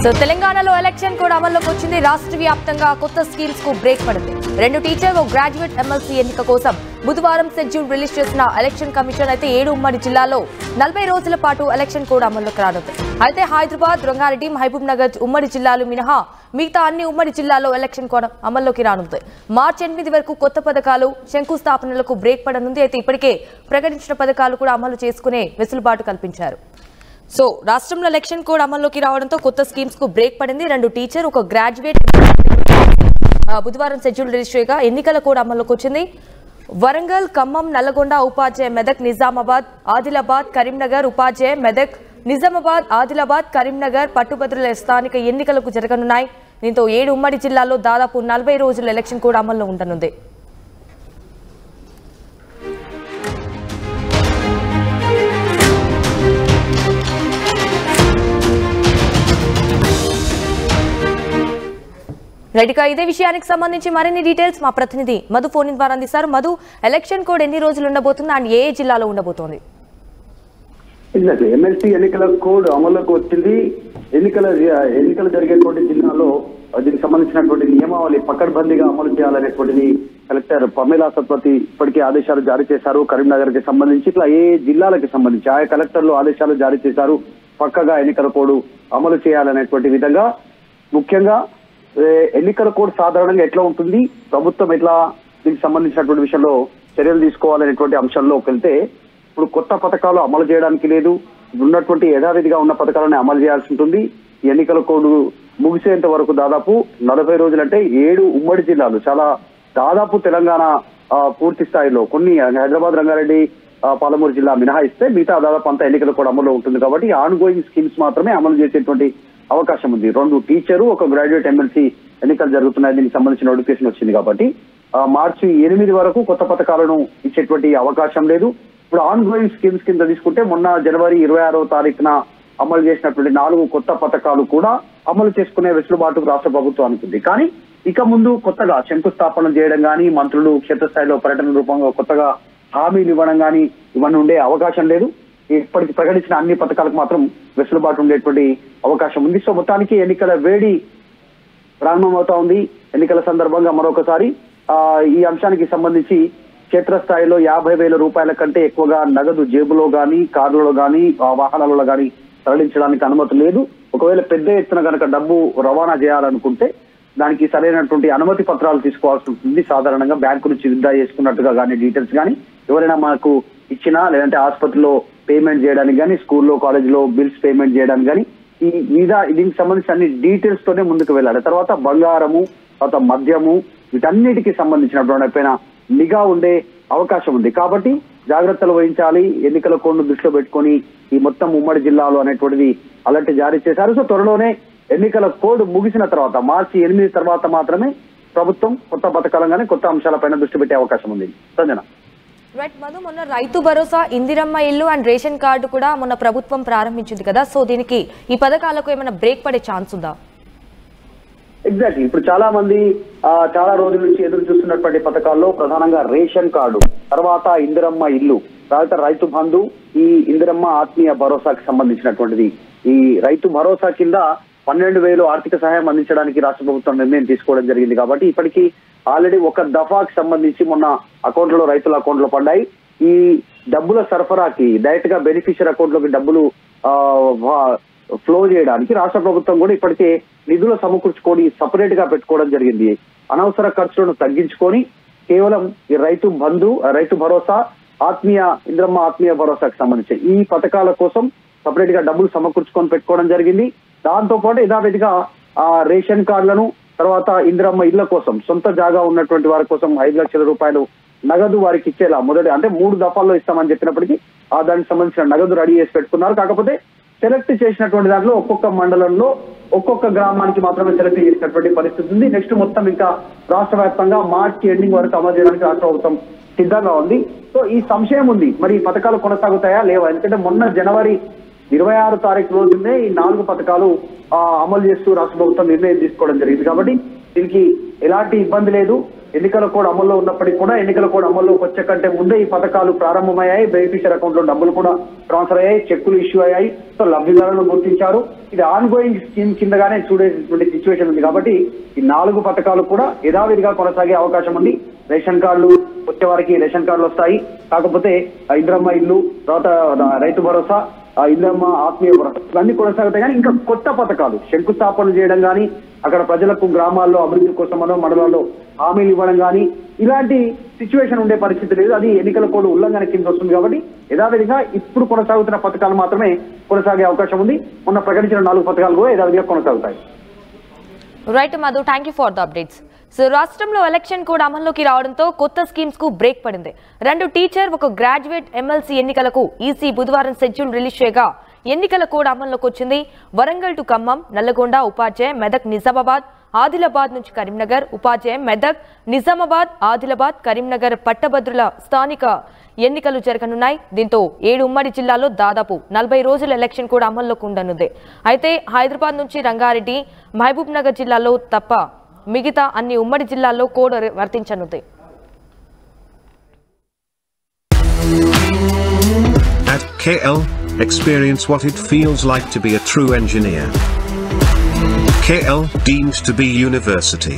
So తెలంగాణలో election code అమల్లోకి వచ్చింది. రాష్ట్ర వ్యాప్తంగా కొత్త స్కీమ్స్ కు బ్రేక్ పడింది. 2 టీచర్, 1 గ్రాడ్యుయేట్ ఎమ్మెల్సీ ఎన్నిక కోసం బుధవారం షెడ్యూల్ రిలీజ్ చేసిన ఎలక్షన్ కమిషన్ అయితే 7 ఉమ్మడి జిల్లాల్లో 40 రోజుల పాటు ఎలక్షన్ కోడ్ అమల్లోకి రానుంది. అయితే హైదరాబాద్, రంగారెడ్డి, మహబూబ్ నగర్ ఉమ్మడి జిల్లాలు మినహా మిగతా అన్ని ఉమ్మడి జిల్లాల్లో ఎలక్షన్ కోడ్ అమల్లోకి రానుంది. మార్చి 8 వరకు కొత్త పథకాలు, శంకుస్థాపనలకు బ్రేక్ పడనుంది. అయితే ఇప్పటికే ప్రకటించిన పథకాలు కూడా అమలు చేసుకునే వెసులుబాటు కల్పించారు. సో రాష్ట్రంలో ఎలక్షన్ కోడ్ అమల్లోకి రావడంతో కొత్త స్కీమ్స్ కు బ్రేక్ పడింది. 2 టీచర్, 1 గ్రాడ్యుయేట్ బుధవారం షెడ్యూల్ రిలీజ్ చేయగా ఎన్నికల కోడ్ అమల్లోకి వచ్చింది. వరంగల్, ఖమ్మం, నల్లగొండ ఉపాధ్యాయ మెదక్, నిజామాబాద్, ఆదిలాబాద్, కరీంనగర్ ఉపాధ్యాయ మెదక్, నిజామాబాద్, ఆదిలాబాద్, కరీంనగర్ పట్టుభద్రుల స్థానిక ఎన్నికలకు జరగనున్నాయి. దీంతో 7 ఉమ్మడి జిల్లాల్లో దాదాపు 40 రోజుల ఎలక్షన్ కోడ్ అమల్లో ఉండనుంది. రైట్గా ఇదే విషయానికి సంబంధించి మరిన్ని డీటెయిల్స్ మా ప్రతినిధి మధు ఫోన్ ద్వారా అందిస్తారు. మధు, ఎలక్షన్ కోడ్ ఎన్ని రోజులు ఉండబోతుంది అండ్ ఏ జిల్లాలో ఉండబోతోంది? ఎమ్మెల్సీ ఎన్నికల కోడ్ అమల్లోకి వచ్చింది. ఎన్నికలు జరిగేటువంటి జిల్లాలో దీనికి సంబంధించినటువంటి నియమావళి పకడ్బందీగా అమలు చేయాలనేటువంటిది కలెక్టర్ పమేలా సత్పతి ఇప్పటికే ఆదేశాలు జారీ చేశారు. కరీంనగర్ కి సంబంధించి ఇట్లా ఏ జిల్లాలకు సంబంధించి ఆయా కలెక్టర్లు ఆదేశాలు జారీ చేశారు. పక్కగా ఎన్నికల కోడ్ అమలు చేయాలనేటువంటి విధంగా. ముఖ్యంగా ఎన్నికల కోడ్ సాధారణంగా ఎట్లా ఉంటుంది, ప్రభుత్వం ఎట్లా దీనికి సంబంధించినటువంటి విషయంలో చర్యలు తీసుకోవాలనేటువంటి అంశంలోకి వెళ్తే ఇప్పుడు కొత్త పథకాలు అమలు చేయడానికి లేదు. ఉన్నటువంటి యథావిధిగా ఉన్న పథకాలను అమలు చేయాల్సి ఉంటుంది. ఎన్నికల కోడ్ ముగిసేంత వరకు దాదాపు 40 రోజులంటే 7 ఉమ్మడి జిల్లాలు, చాలా దాదాపు తెలంగాణ పూర్తి స్థాయిలో కొన్ని హైదరాబాద్, రంగారెడ్డి, పాలమూరు జిల్లా మినహాయిస్తే మిగతా దాదాపు అంతా ఎన్నికల కోడ్ అమల్లో ఉంటుంది. కాబట్టి ఆన్ గోయింగ్ స్కీమ్స్ మాత్రమే అమలు చేసేటువంటి అవకాశం ఉంది. 2 టీచరు, 1 గ్రాడ్యుయేట్ ఎమ్మెల్సీ ఎన్నికలు జరుగుతున్నాయి. దీనికి సంబంధించిన నోటిఫికేషన్ వచ్చింది కాబట్టి మార్చి 8 వరకు కొత్త పథకాలను ఇచ్చేటువంటి అవకాశం లేదు. ఇప్పుడు ఆన్ గోయింగ్ స్కీమ్స్ కింద తీసుకుంటే మొన్న జనవరి 26వ తారీఖున అమలు చేసినటువంటి 4 కొత్త పథకాలు కూడా అమలు చేసుకునే వెసులుబాటు రాష్ట్ర ప్రభుత్వానికి ఉంది. కానీ ఇక ముందు కొత్తగా శంకుస్థాపన చేయడం కానీ, మంత్రులు క్షేత్రస్థాయిలో పర్యటన రూపంగా కొత్తగా హామీలు ఇవ్వడం కానీ ఇవన్నీ ఉండే అవకాశం లేదు. ఇప్పటికి ప్రకటించిన అన్ని పథకాలకు మాత్రం వెసులుబాటు ఉండేటువంటి అవకాశం ఉంది. సో మొత్తానికి ఎన్నికల వేడి ప్రారంభమవుతా ఉంది. ఎన్నికల సందర్భంగా మరొకసారి ఈ అంశానికి సంబంధించి క్షేత్రస్థాయిలో 50,000 రూపాయల కంటే ఎక్కువగా నగదు జేబులో గానీ, కార్లలో గానీ, వాహనాలలో గానీ తరలించడానికి అనుమతి లేదు. ఒకవేళ పెద్ద ఎత్తున కనుక డబ్బు రవాణా చేయాలనుకుంటే దానికి సరైనటువంటి అనుమతి పత్రాలు తీసుకోవాల్సి ఉంటుంది. సాధారణంగా బ్యాంకు నుంచి విత్డ్రా చేసుకున్నట్టుగా కానీ, డీటెయిల్స్ కానీ ఎవరైనా మనకు ఇచ్చినా, లేదంటే ఆసుపత్రిలో పేమెంట్ చేయడానికి కానీ, స్కూల్లో కాలేజీలో బిల్స్ పేమెంట్ చేయడానికి కానీ దీనికి సంబంధించిన అన్ని డీటెయిల్స్ తోనే ముందుకు వెళ్ళాలి. తర్వాత బంగారము, తర్వాత మద్యము, వీటన్నిటికీ సంబంధించినటువంటి పైన నిఘా ఉండే అవకాశం ఉంది. కాబట్టి జాగ్రత్తలు వహించాలి. ఎన్నికల కోడ్ను దృష్టిలో పెట్టుకొని ఈ మొత్తం ఉమ్మడి జిల్లాలో అనేటువంటిది అలర్ట్ జారీ చేశారు. సో త్వరలోనే ఎన్నికల కోడ్ ముగిసిన తర్వాత మార్చి 8 తర్వాత మాత్రమే ప్రభుత్వం కొత్త పథకాలను కానీ కొత్త అంశాలపైన దృష్టి పెట్టే అవకాశం ఉంది. సంజన, రైట్ మధు, మొన్న రైతు భరోసా, ఇందిరమ్మ ఇల్లు అండ్ రేషన్ కార్డు కూడా మొన్న ప్రభుత్వం ప్రారంభించింది కదా. సో దీనికి ఈ పథకాలకు ఏమైనా బ్రేక్ పడే ఛాన్స్ ఉందా? ఎగ్జాక్ట్లీ. ఇప్పుడు చాలా మంది చాలా రోజుల నుంచి ఎదురు చూస్తున్నటువంటి పథకాల్లో ప్రధానంగా రేషన్ కార్డు, తర్వాత ఇందిరమ్మ ఇల్లు, తర్వాత రైతు బంధు, ఈ ఇందిరమ్మ ఆత్మీయ భరోసాకి సంబంధించినటువంటిది. ఈ రైతు భరోసా కింద 12,000 ఆర్థిక సహాయం అందించడానికి రాష్ట్ర ప్రభుత్వం నిర్ణయం తీసుకోవడం జరిగింది. కాబట్టి ఇప్పటికీ ఆల్రెడీ 1 దఫాకి సంబంధించి మొన్న అకౌంట్లలో, రైతుల అకౌంట్లో పడ్డాయి. ఈ డబ్బుల సరఫరాకి డైరెక్ట్ గా బెనిఫిషియర్ అకౌంట్లోకి డబ్బులు ఫ్లో చేయడానికి రాష్ట్ర ప్రభుత్వం కూడా ఇప్పటికే నిధులు సమకూర్చుకొని సపరేట్ గా పెట్టుకోవడం జరిగింది. అనవసర ఖర్చులను తగ్గించుకొని కేవలం ఈ రైతు బంధు, రైతు భరోసా, ఇందిరమ్మ ఆత్మీయ భరోసాకి సంబంధించి ఈ పథకాల కోసం సపరేట్ గా డబ్బులు సమకూర్చుకొని పెట్టుకోవడం జరిగింది. దాంతో పాటు యథావిధిగా రేషన్ కార్డులను, తర్వాత ఇందిరమ్మ ఇళ్ల కోసం సొంత జాగా ఉన్నటువంటి వారి కోసం 5 లక్షల రూపాయలు నగదు వారికి ఇచ్చేలా మొదటి 3 దఫాల్లో ఇస్తామని చెప్పినప్పటికీ దానికి సంబంధించిన నగదు రెడీ చేసి పెట్టుకున్నారు. కాకపోతే సెలెక్ట్ చేసినటువంటి దాంట్లో ఒక్కొక్క మండలంలో ఒక్కొక్క గ్రామానికి మాత్రమే సెలెక్ట్ చేసినటువంటి పరిస్థితి ఉంది. నెక్స్ట్ మొత్తం ఇంకా రాష్ట్ర వ్యాప్తంగా మార్చి ఎండింగ్ వరకు అమలు చేయడానికి రాష్ట్ర ప్రభుత్వం సిద్ధంగా ఉంది. సో ఈ సంశయం ఉంది, మరి ఈ పథకాలు కొనసాగుతాయా లేవా? ఎందుకంటే మొన్న జనవరి 26వ తారీఖు రోజునే ఈ 4 పథకాలు అమలు చేస్తూ రాష్ట్ర ప్రభుత్వం నిర్ణయం తీసుకోవడం జరిగింది. కాబట్టి దీనికి ఎలాంటి ఇబ్బంది లేదు. ఎన్నికల కోడ్ అమల్లో ఉన్నప్పటికీ కూడా ఎన్నికల కోడ్ అమల్లోకి వచ్చే కంటే ముందే ఈ పథకాలు ప్రారంభమయ్యాయి. బెనిఫిషియర్ అకౌంట్ లో డబ్బులు కూడా ట్రాన్స్ఫర్ అయ్యాయి, చెక్కులు ఇష్యూ అయ్యాయి. సో లబ్ధిదారులను గుర్తించారు. ఇది ఆన్ గోయింగ్ స్కీమ్ కిందగానే చూడేటువంటి సిచ్యువేషన్ ఉంది. కాబట్టి ఈ 4 పథకాలు కూడా యథావిధిగా కొనసాగే అవకాశం ఉంది. రేషన్ కార్డులు వచ్చే వారికి రేషన్ కార్డులు వస్తాయి. కాకపోతే ఇంద్రమ్మ ఇల్లు, తర్వాత రైతు భరోసా, ఇంద్రమ్మ ఆత్మీయ భరోసా ఇవన్నీ కొనసాగుతాయి. కానీ ఇంకా కొత్త పథకాలు శంకుస్థాపనలు చేయడం కానీ, అక్కడ ప్రజలకు గ్రామాల్లో అభివృద్ధి కోసం మండలాల్లో హామీలు ఇవ్వడం కానీ ఇలాంటి సిచ్యువేషన్ ఉండే పరిస్థితి లేదు. అది ఎన్నికల కోడ్ ఉల్లంఘన కింద వస్తుంది. కాబట్టి యథావిధిగా ఇప్పుడు కొనసాగుతున్న పథకాలు మాత్రమే కొనసాగే అవకాశం ఉంది. మొన్న ప్రకటించిన 4 పథకాలు కూడా యథావిధిగా కొనసాగుతాయి. Right Madhu, thank you for the updates. So రాష్ట్రంలో ఎలక్షన్ కోడ్ అమల్లోకి రావడంతో కొత్త స్కీమ్స్ కు బ్రేక్ పడింది. 2 టీచర్, 1 గ్రాడ్యుయేట్ ఎమ్మెల్సీ ఎన్నికలకు ఈసీ బుధవారం షెడ్యూల్ రిలీజ్ చేయగా ఎన్నికల కోడ్ అమల్లోకి వచ్చింది. వరంగల్ టు ఖమ్మం, నల్లగొండ, ఉపాధ్యాయ, మెదక్, నిజామాబాద్, ఆదిలాబాద్ నుంచి కరీంనగర్, ఉపాధ్యాయ, మెదక్, నిజామాబాద్, ఆదిలాబాద్, కరీంనగర్ పట్టభద్రుల స్థానిక ఎన్నికలు జరగనున్నాయి. దీంతో 7 ఉమ్మడి జిల్లాల్లో దాదాపు 40 రోజుల ఎలక్షన్ కోడ్ అమల్లోకి ఉండనుంది. అయితే హైదరాబాద్ నుంచి రంగారెడ్డి, మహబూబ్ నగర్ జిల్లాలో తప్ప మిగతా అన్ని ఉమ్మడి జిల్లాల్లో code వర్తించనుంది. At KL, experience what it feels like to be a true engineer. KL, deemed to be university.